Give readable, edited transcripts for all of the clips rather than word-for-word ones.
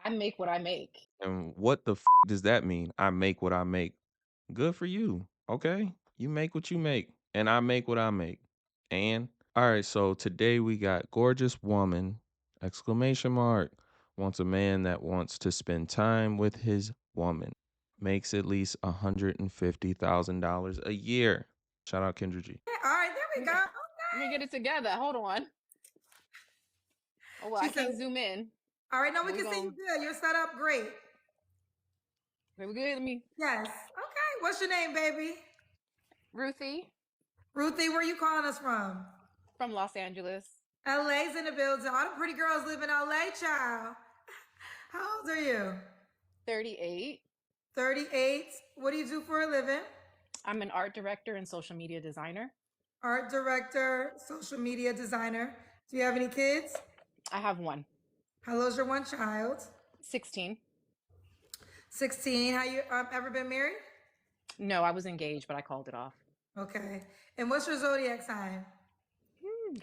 I make what I make. And what the does that mean? I make what I make. Good for you. Okay. You make what you make. And I make what I make. And all right, so today we got gorgeous woman, exclamation mark, wants a man that wants to spend time with his woman. Makes at least $150,000 a year. Shout out Kendra G. All right, there Let we me go. get, let me Okay. get it together. Hold on. Oh well, She I said, can't zoom in. all right, no, we But we can see you going good. You're set up great. we good. Let me Yes. Okay. What's your name, baby? Ruthie Ruthie, where you calling us from? from Los Angeles, LA's in the building. All the pretty girls live in LA, child. How old are you? 38. 38. What do you do for a living? I'm an art director and social media designer. Art director, social media designer. Do you have any kids? I have one. How old's your one child? 16. 16. How you ever been married? No, I was engaged, but I called it off. Okay. And what's your zodiac sign?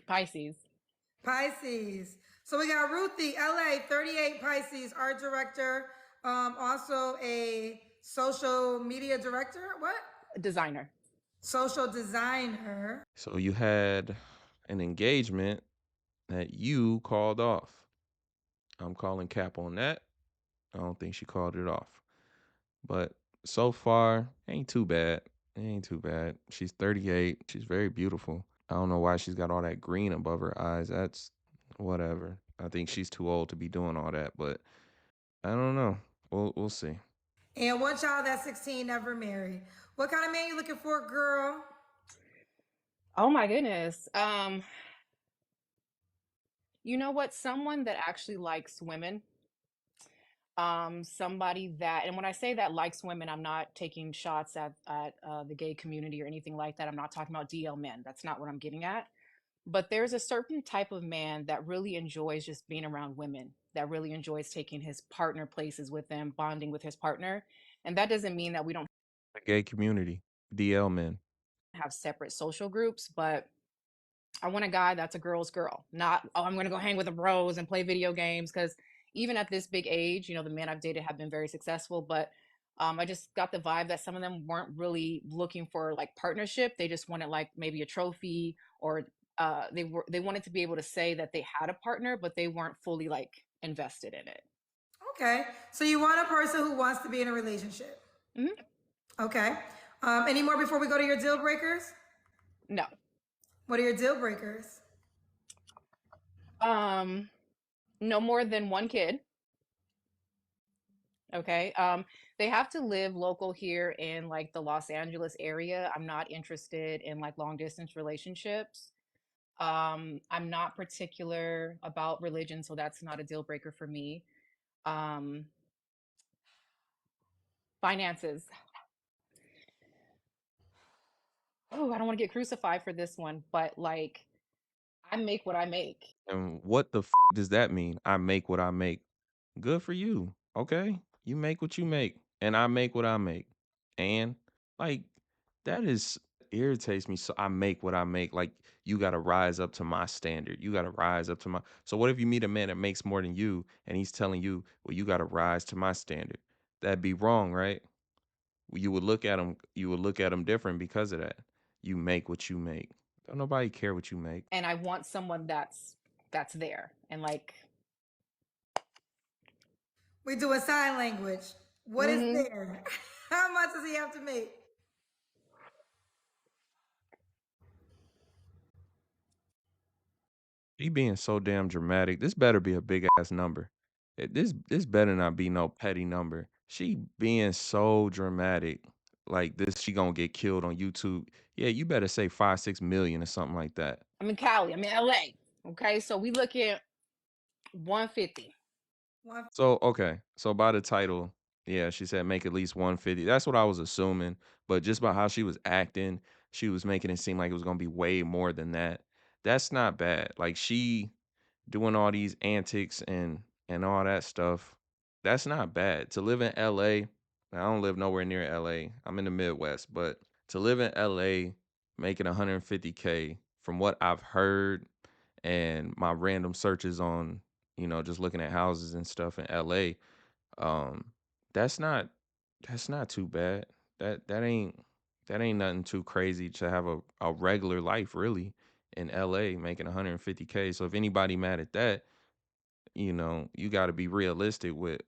Pisces. Pisces. So we got Ruthie, LA, 38, Pisces, art director, also a social media director. What? Designer. Social designer. So you had an engagement that you called off. I'm calling cap on that. I don't think she called it off. But so far, ain't too bad. Ain't too bad. She's 38. She's very beautiful. I don't know why she's got all that green above her eyes. That's whatever. I think she's too old to be doing all that, but I don't know. We'll see. And one child that's 16, never married. What kind of man you looking for, girl? Oh my goodness. You know what? Someone that actually likes women. Somebody that, and when I say that likes women, I'm not taking shots at the gay community or anything like that. I'm not talking about DL men. That's not what I'm getting at. But there's a certain type of man that really enjoys just being around women, that really enjoys taking his partner places with them, bonding with his partner. And that doesn't mean that we don't The gay community, DL men. have separate social groups, but I want a guy that's a girl's girl, not, oh, I'm going to go hang with the bros and play video games. Because even at this big age, the men I've dated have been very successful, but I just got the vibe that some of them weren't really looking for like partnership. They just wanted like maybe a trophy, or they wanted to be able to say that they had a partner, but they weren't fully like invested in it. Okay. So you want a person who wants to be in a relationship. Mhm. Okay. Any more before we go to your deal breakers? No. What are your deal breakers? Um, no more than one kid. Okay. They have to live local here in like the Los Angeles area. I'm not interested in like long distance relationships. I'm not particular about religion, so that's not a deal breaker for me. Um, Finances. Oh, I don't want to get crucified for this one, but like I make what I make. And what the does that mean? I make what I make. Good for you. Okay. You make what you make. And I make what I make. And like that is irritates me. So I make what I make. Like you gotta rise up to my standard. You gotta rise up to my so what if you meet a man that makes more than you and he's telling you, well, you gotta rise to my standard? That'd be wrong, right? You would look at him different because of that. You make what you make. Don't nobody care what you make. And I want someone that's there and like We doing sign language. What is mhm. there? How much does he have to make? She being so damn dramatic. This better be a big ass number. This better not be no petty number. She being so dramatic. Like this, she gonna get killed on YouTube. Yeah, you better say 5, 6 million or something like that. I'm in Cali, I'm in LA. Okay, so we look at 150. One. So okay, so by the title, yeah, she said make at least 150. That's what I was assuming. But just by how she was acting, she was making it seem like it was gonna be way more than that. That's not bad. Like she doing all these antics and all that stuff. That's not bad. To live in LA, I don't live nowhere near LA. I'm in the Midwest, but to live in LA making 150K from what I've heard and my random searches on just looking at houses and stuff in LA. Um, that's not that's not too bad. That ain't nothing too crazy to have a regular life really in LA making 150K. So if anybody mad at that, you got to be realistic with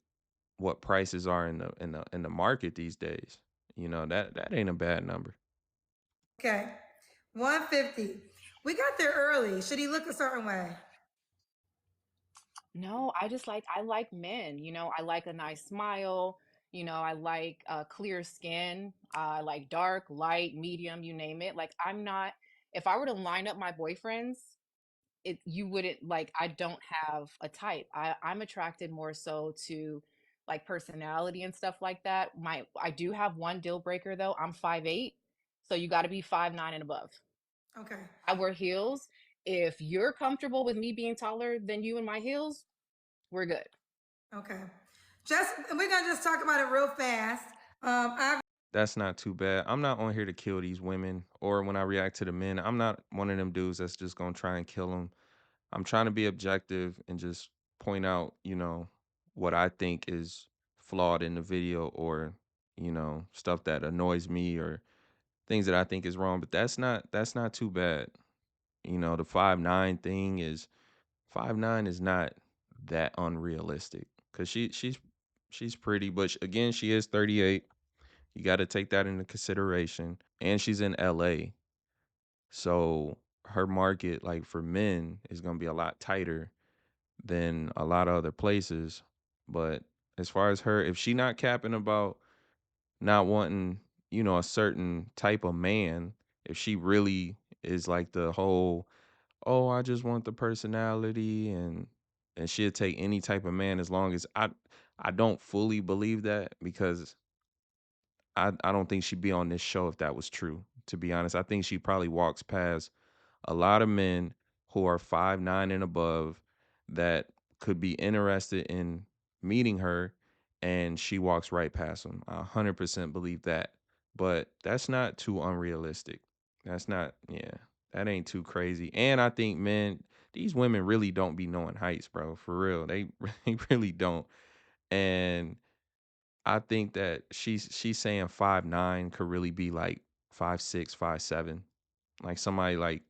what prices are in the market these days. That ain't a bad number. Okay. 150. We got there early. Should he look a certain way? No, I like men, I like a nice smile, I like clear skin, I like dark, light, medium, you name it. Like I'm not if I were to line up my boyfriends, it you wouldn't like I don't have a type. I'm attracted more so to like personality and stuff like that. I do have one deal breaker though. I'm 5'8", so you got to be 5'9" and above. Okay. I wear heels. If you're comfortable with me being taller than you in my heels, we're good. Okay. Just we're gonna just talk about it real fast. I That's not too bad. I'm not on here to kill these women, or when I react to the men, I'm not one of them dudes that's just gonna try and kill them. I'm trying to be objective and just point out, what I think is flawed in the video, or stuff that annoys me, or things that I think is wrong. But that's not too bad. The 5'9" thing is 5'9" is not that unrealistic because she's pretty, but again, she is 38. You got to take that into consideration, and she's in LA, so her market, like for men, is gonna be a lot tighter than a lot of other places. But as far as her, if she not capping about not wanting, a certain type of man, if she really is like the whole, oh, I just want the personality, and she'll take any type of man, as long as I don't fully believe that, because I don't think she'd be on this show if that was true. To be honest, I think she probably walks past a lot of men who are 5'9" and above that could be interested in meeting her, and she walks right past them. I 100% believe that. But that's not too unrealistic. That's not, yeah, that ain't too crazy. And I think, man, these women really don't be knowing heights, bro. For real. They, they really don't. And I think that she's saying 5'9" could really be like 5'6", 5'7", like somebody like.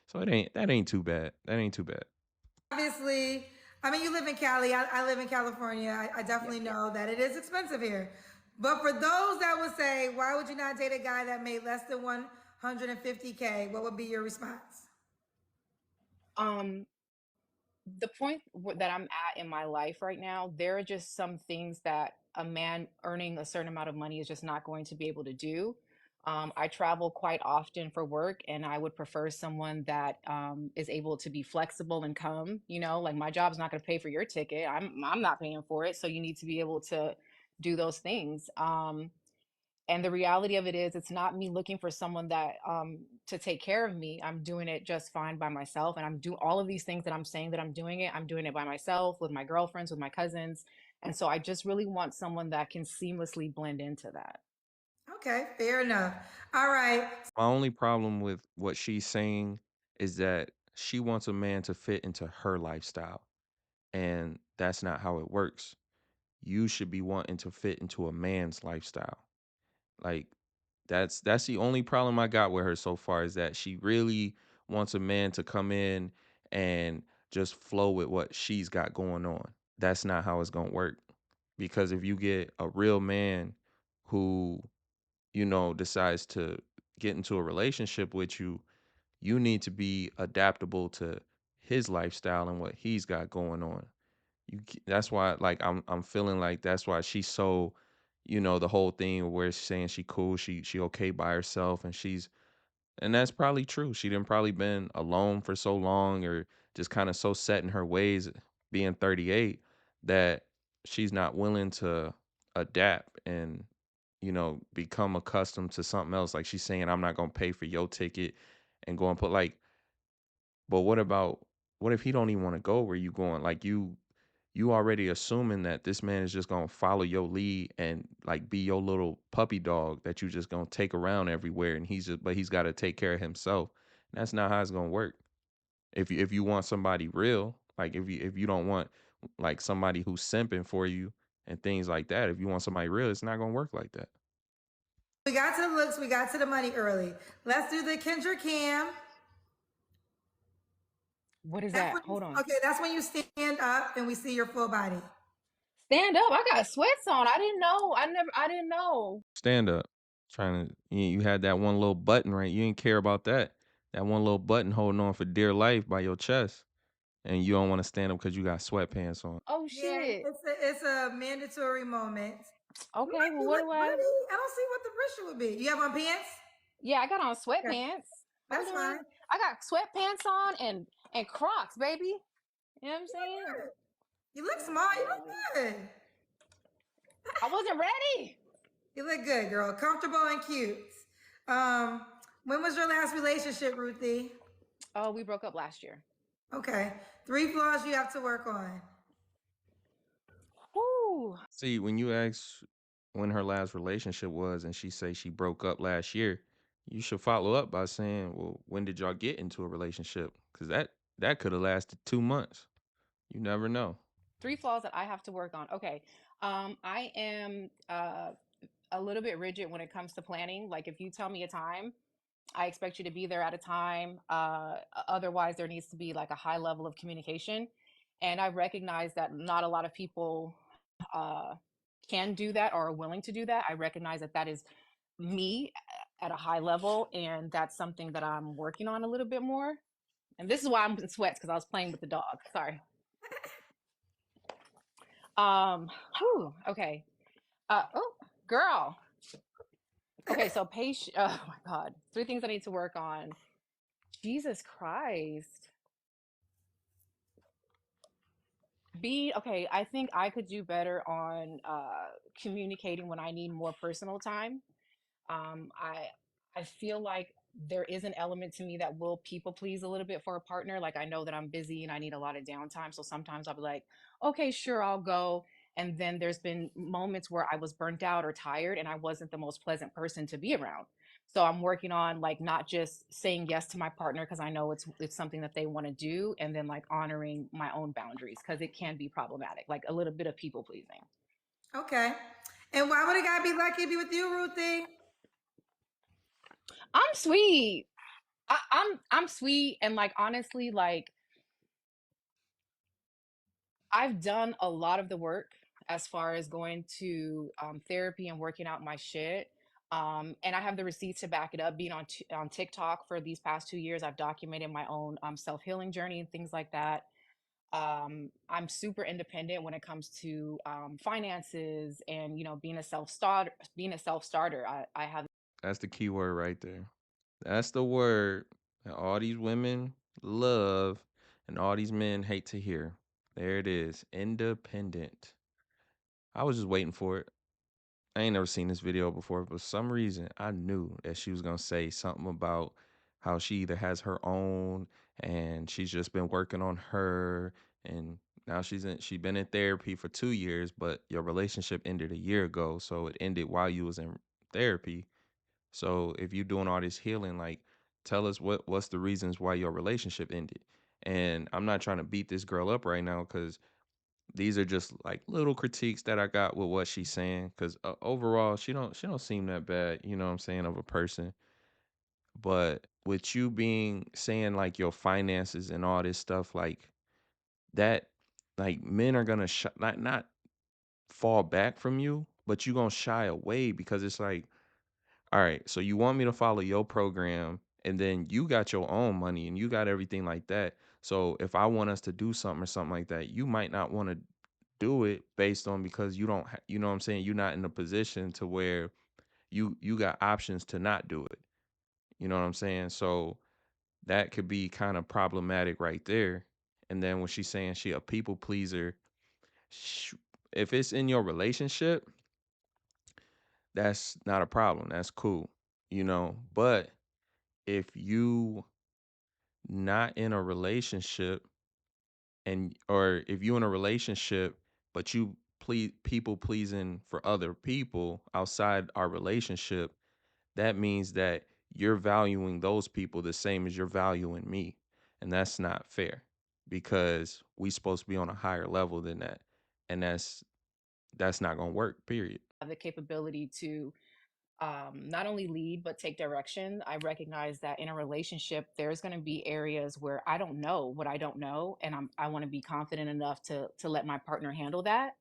So that ain't too bad. That ain't too bad. obviously, I mean, you live in Cali. I live in California. I Yep, definitely yep. know that it is expensive here. But for those that would say, why would you not date a guy that made less than 150K? What would be your response? Um, the point that I'm at in my life right now, there are just some things that a man earning a certain amount of money is just not going to be able to do. I travel quite often for work, and I would prefer someone that is able to be flexible and come. Like my job's not going to pay for your ticket. I'm not paying for it, so you need to be able to do those things. And the reality of it is, it's not me looking for someone that to take care of me. I'm doing it just fine by myself, and I'm doing all of these things that I'm saying that I'm doing it by myself, with my girlfriends, with my cousins. And so I just really want someone that can seamlessly blend into that. Okay, fair enough. All right. My only problem with what she's saying is that she wants a man to fit into her lifestyle, and that's not how it works. You should be wanting to fit into a man's lifestyle. Like, that's the only problem I got with her so far, is that she really wants a man to come in and just flow with what she's got going on. That's not how it's gonna work. Because if you get a real man who, decides to get into a relationship with you, you need to be adaptable to his lifestyle and what he's got going on. That's why, like, I'm feeling like that's why she's so, the whole thing where she's saying she cool, she okay by herself, and that's probably true. She didn't probably been alone for so long, or just kind of so set in her ways, being 38, that she's not willing to adapt and, become accustomed to something else. Like she's saying, I'm not gonna pay for your ticket and go and put like, but what if he don't even want to go where you going? Like you already assuming that this man is just gonna follow your lead and like be your little puppy dog that you just gonna take around everywhere, and he's got to take care of himself. And that's not how it's gonna work. If you want somebody real, like if you don't want like somebody who's simping for you and things like that. If you want somebody real, it's not gonna work like that. We got to the looks, we got to the money early. Let's do the Kendra Cam. What is That's that? when you, Hold on. okay, that's when you stand up and we see your full body. Stand up. I got sweats on. I didn't know. I didn't know. Stand up. Trying to you had that one little button, right? You didn't care about that. That one little button holding on for dear life by your chest. And you don't want to stand up because you got sweatpants on. Oh Yeah, shit. it's a mandatory moment. Okay, well You what look do I pretty. I don't see what the issue would be. You have on pants? Yeah, I got on Okay, sweatpants. Hold that's fine. on. I got sweatpants on and Crocs, baby. You know what I'm You saying? look good. You look smart. You look good. I wasn't ready. You look good, girl. Comfortable and cute. Um, when was your last relationship, Ruthie? Oh, we broke up last year. Okay. 3 flaws you have to work on. Whoo. See, when you ask when her last relationship was and she say she broke up last year, you should follow up by saying, "Well, when did y'all get into a relationship?" Cuz that could have lasted 2 months. You never know. 3 flaws that I have to work on. Okay. I am a little bit rigid when it comes to planning. Like if you tell me a time, I expect you to be there at a time. Otherwise, there needs to be like a high level of communication. And I recognize that not a lot of people uh, can do that or are willing to do that. I recognize that that is me at a high level, and that's something that I'm working on a little bit more. And this is why I'm in sweats because I was playing with the dog. Sorry. Okay. Oh, girl. Okay, so patient. Oh my God, 3 things I need to work on. Jesus Christ. Be okay. I think I could do better on communicating when I need more personal time. Um, I I feel like there is an element to me that will people please a little bit for a partner. Like I know that I'm busy and I need a lot of downtime, so sometimes I'll be like, okay, sure, I'll go. And then there's been moments where I was burnt out or tired, and I wasn't the most pleasant person to be around. So I'm working on like not just saying yes to my partner because I know it's something that they want to do, and then like honoring my own boundaries because it can be problematic, like a little bit of people pleasing. Okay. And why would a guy be lucky to be with you, Ruthie? I'm sweet. I'm sweet and like honestly, like I've done a lot of the work as far as going to therapy and working out my shit. And I have the receipts to back it up. Being on TikTok for these past 2 years, I've documented my own self healing journey and things like that. I'm super independent when it comes to finances and being a self starter. I have. That's the key word right there. That's the word that all these women love and all these men hate to hear. There it is. Independent. I was just waiting for it. I ain't never seen this video before, but for some reason I knew that she was gonna say something about how she either has her own and she's just been working on her and now she been in therapy for 2 years, but your relationship ended a year ago, so it ended while you was in therapy. So if you're doing all this healing, like tell us what's the reasons why your relationship ended. And I'm not trying to beat this girl up right now because these are just like little critiques that I got with what she's saying. Because overall, she don't seem that bad. You know what I'm saying, of a person. But with you being saying like your finances and all this stuff like that, like men are gonna not fall back from you, but you gonna shy away because it's like, all right, so you want me to follow your program and then you got your own money and you got everything like that. So if I want us to do something or something like that, you might not want to do it based on because you don't you know what I'm saying, you're not in a position to where you got options to not do it. You know what I'm saying? So that could be kind of problematic right there. And then when she's saying she a people pleaser, sh- if it's in your relationship, that's not a problem. That's cool, you know. But if you not in a relationship and or if you in a relationship but you please people pleasing for other people outside our relationship, that means that you're valuing those people the same as you're valuing me, and that's not fair. because we supposed to be on a higher level than that. And that's not gonna work, period. Have the capability to not only lead but take direction. I recognize that in a relationship, there's going to be areas where I don't know what I don't know, and I want to be confident enough to let my partner handle that.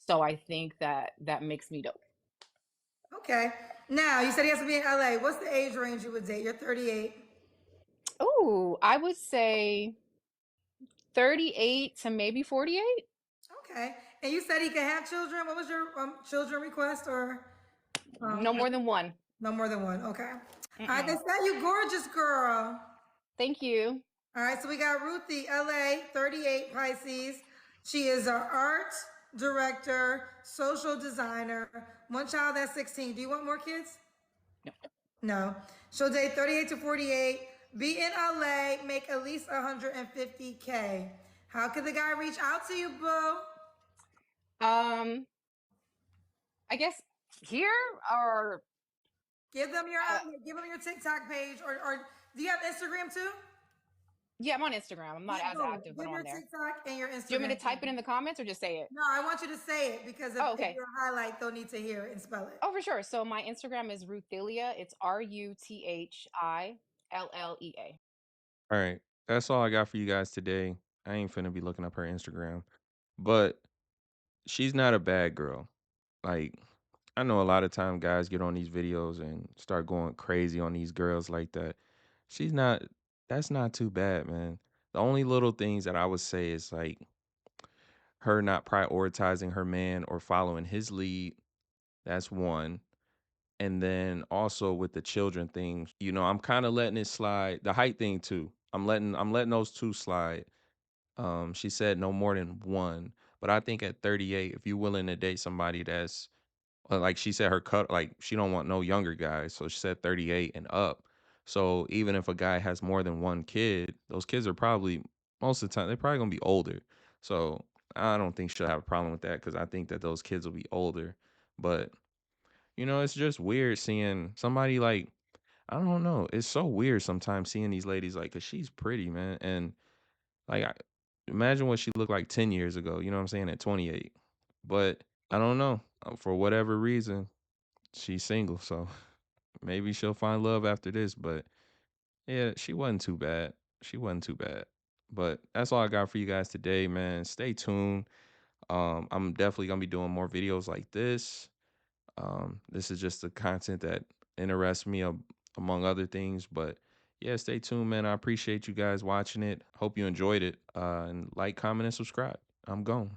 So I think that that makes me dope. Okay. Now, you said he has to be in LA. What's the age range you would date? You're 38. Oh, I would say 38 to maybe 48. Okay. And you said he could have children. What was your children request or No more than one. no more than one? Okay. All right. They Mm-mm. said you gorgeous girl. Thank you. All right. So we got Ruthie, LA, 38 Pisces. She is an art director, social designer, one child that's 16. Do you want more kids? No. No. She'll date 38 to 48, be in LA, make at least 150K. How could the guy reach out to you, boo? Um, I guess here or Give them your uh, give them your TikTok page or do you have Instagram too? yeah, I'm on Instagram. I'm not Yeah, as boom. active, but Give I'm your on there. TikTok and your Do you want me Instagram. to type it in the comments or just say it? No, I want you to say it because Oh, if okay. you're a highlight, they'll need to hear it and spell it. Oh, for sure. So my Instagram is Ruthilia. It's RUTHILLEA. All right. That's all I got for you guys today. I ain't finna be looking up her Instagram. But she's not a bad girl. Like, I know a lot of time guys get on these videos and start going crazy on these girls like that. She's not That's not too bad, man. The only little things that I would say is like her not prioritizing her man or following his lead. That's one. And then also with the children thing, I'm kind of letting it slide. The height thing too. I'm letting those two slide. She said no more than one. But I think at 38, if you're willing to date somebody that's like she said, her cut, like she don't want no younger guys. So she said 38 and up. So even if a guy has more than one kid, those kids are probably most of the time they're probably gonna be older. So I don't think she'll have a problem with that because I think that those kids will be older. But it's just weird seeing somebody like I don't know. It's so weird sometimes seeing these ladies like, cause she's pretty, man, and like imagine what she looked like 10 years ago. You know what I'm saying? At 28, but I don't know. For whatever reason, she's single, so maybe she'll find love after this. But yeah, she wasn't too bad. She wasn't too bad. But that's all I got for you guys today, man. Stay tuned. I'm definitely gonna be doing more videos like this. This is just the content that interests me among other things. But yeah, stay tuned, man. I appreciate you guys watching it. Hope you enjoyed it. And like, comment, and subscribe. I'm gone.